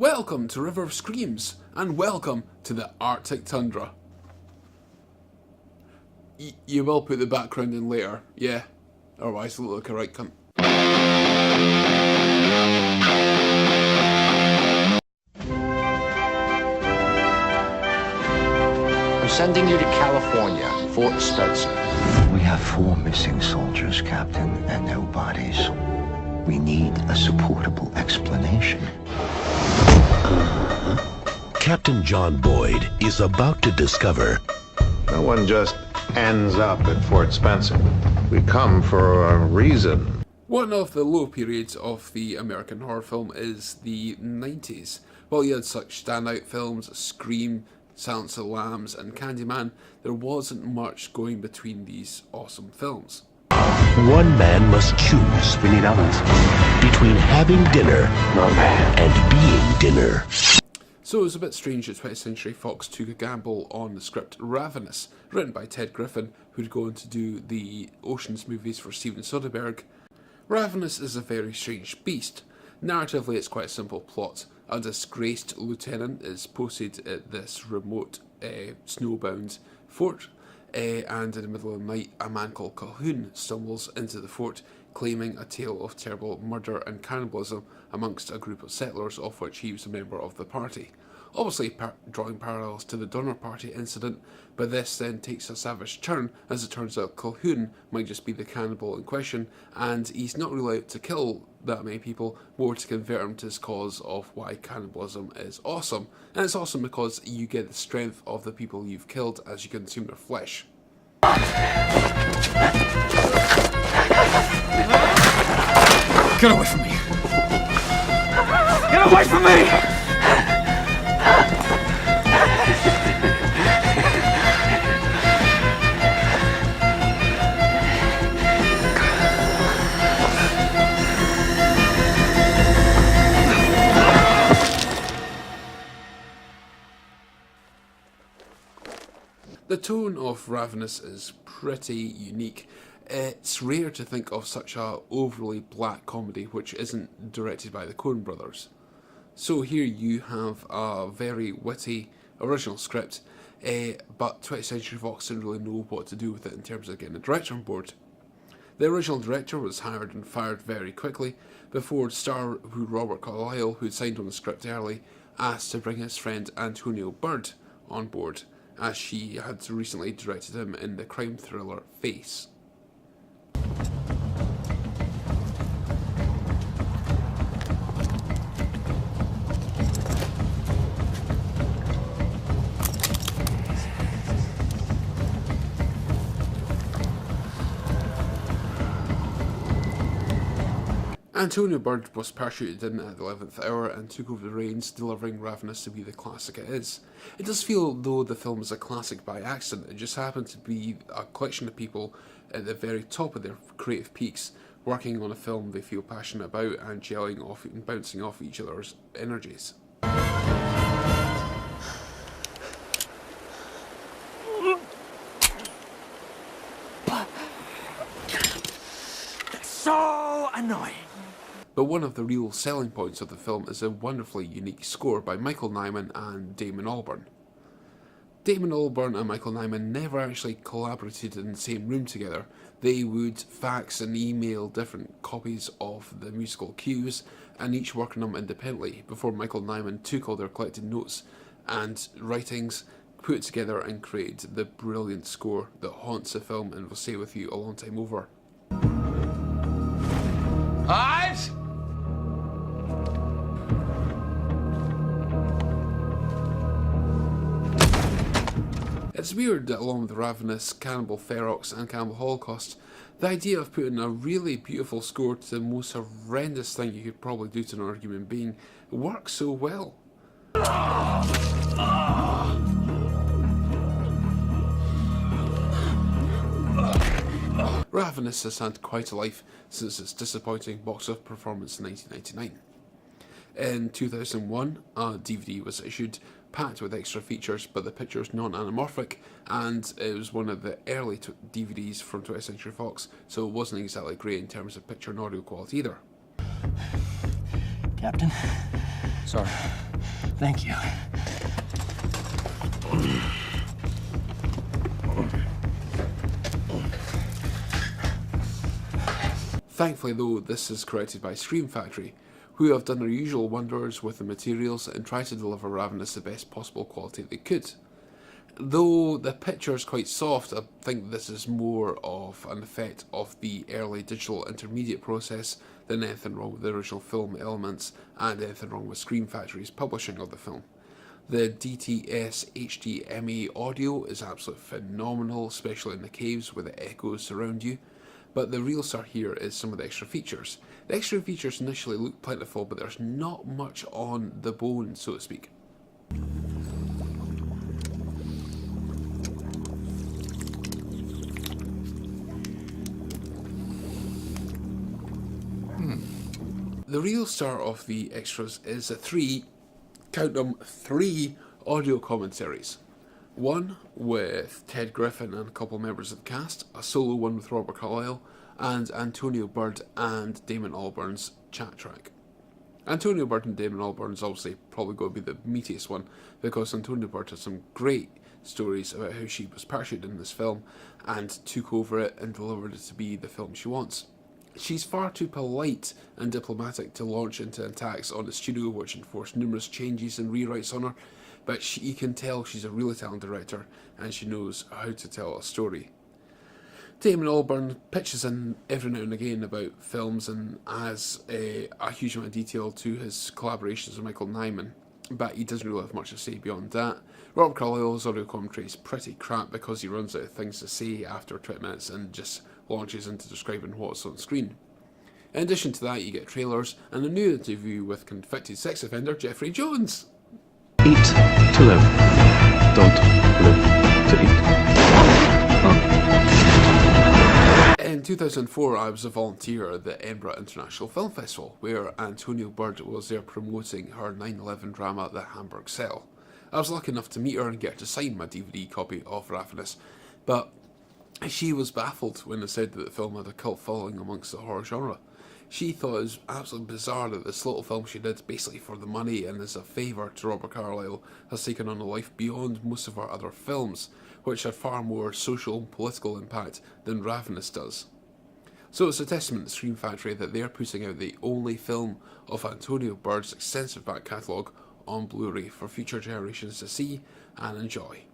Welcome to River of Screams, and welcome to the Arctic Tundra. You will put the background in later, yeah? Otherwise it'll look a right cunt. I'm sending you to California, Fort Spencer. We have 4 missing soldiers, Captain, and no bodies. We need a supportable explanation. Captain John Boyd is about to discover no one just ends up at Fort Spencer. We come for a reason. One of the low periods of the American horror film is the 90s. While you had such standout films as Scream, Silence of the Lambs and Candyman, there wasn't much going between these awesome films. one man must choose We need ovens. between having dinner and being dinner. So it was a bit strange that 20th Century Fox took a gamble on the script Ravenous, written by Ted Griffin, who'd go on to do the Ocean's movies for Steven Soderbergh. Ravenous is a very strange beast. Narratively, it's quite a simple plot. A disgraced lieutenant is posted at this remote, snowbound fort, and in the middle of the night, a man called Calhoun stumbles into the fort, claiming a tale of terrible murder and cannibalism amongst a group of settlers, of which he was a member of the party. Obviously drawing parallels to the Donner Party incident, but this then takes a savage turn, as it turns out Calhoun might just be the cannibal in question, and he's not really out to kill that many people, more to convert him to his cause of why cannibalism is awesome. And it's awesome because you get the strength of the people you've killed as you consume their flesh. Get away from me! Get away from me! The tone of Ravenous is pretty unique. It's rare to think of such a overly black comedy which isn't directed by the Coen brothers. So here you have a very witty original script, but 20th Century Fox didn't really know what to do with it in terms of getting a director on board. The original director was hired and fired very quickly before star Robert Carlyle, who had signed on the script early, asked to bring his friend Antonio Bird on board, as she had recently directed him in the crime thriller Face. Antonio Bird was parachuted in at the 11th hour and took over the reins, delivering Ravenous to be the classic it is. It does feel though the film is a classic by accident. It just happened to be a collection of people at the very top of their creative peaks, working on a film they feel passionate about and gelling off and bouncing off each other's energies. So annoying. But one of the real selling points of the film is a wonderfully unique score by Michael Nyman and Damon Albarn. Damon Albarn and Michael Nyman never actually collaborated in the same room together. They would fax and email different copies of the musical cues and each work on them independently before Michael Nyman took all their collected notes and writings, put it together and created the brilliant score that haunts the film and will stay with you a long time over. Ives? It's weird that along with Ravenous, Cannibal Ferox and Cannibal Holocaust, the idea of putting a really beautiful score to the most horrendous thing you could probably do to another human being works so well. Ravenous has had quite a life since its disappointing box office performance in 1999. In 2001, a DVD was issued, packed with extra features, but the picture is non-anamorphic, and it was one of the early DVDs from 20th Century Fox, so it wasn't exactly great in terms of picture and audio quality either. Captain, Sorry. Thank you. Thankfully though, this is corrected by Scream Factory, who have done their usual wonders with the materials and tried to deliver Ravenous the best possible quality they could. Though the picture is quite soft, I think this is more of an effect of the early digital intermediate process than anything wrong with the original film elements and anything wrong with Scream Factory's publishing of the film. The DTS HDMA audio is absolutely phenomenal, especially in the caves where the echoes surround you. But the real star here is some of the extra features. The extra features initially look plentiful, but there's not much on the bone, so to speak. The real star of the extras is the three audio commentaries. One with Ted Griffin and a couple of members of the cast, a solo one with Robert Carlyle, and Antonio Bird and Damon Albarn's chat track. Antonio Bird and Damon Albarn's obviously probably going to be the meatiest one, because Antonio Bird has some great stories about how she was parachuted in this film and took over it and delivered it to be the film she wants. She's far too polite and diplomatic to launch into attacks on the studio, which enforced numerous changes and rewrites on her, but you can tell she's a really talented director and she knows how to tell a story. Damon Albarn pitches in every now and again about films and adds a huge amount of detail to his collaborations with Michael Nyman, but he doesn't really have much to say beyond that. Robert Carlyle's audio commentary is pretty crap because he runs out of things to say after 20 minutes and just launches into describing what's on screen. In addition to that, you get trailers and a new interview with convicted sex offender Jeffrey Jones. Eat to live. Don't live to eat. In 2004, I was a volunteer at the Edinburgh International Film Festival, where Antonio Bird was there promoting her 9/11 drama The Hamburg Cell. I was lucky enough to meet her and get her to sign my DVD copy of Ravenous, but she was baffled when I said that the film had a cult following amongst the horror genre. She thought it was absolutely bizarre that this little film she did basically for the money and as a favour to Robert Carlyle has taken on a life beyond most of our other films, which had far more social and political impact than Ravenous does. So it's a testament to Scream Factory that they are putting out the only film of Antonio Bird's extensive back catalogue on Blu-ray for future generations to see and enjoy.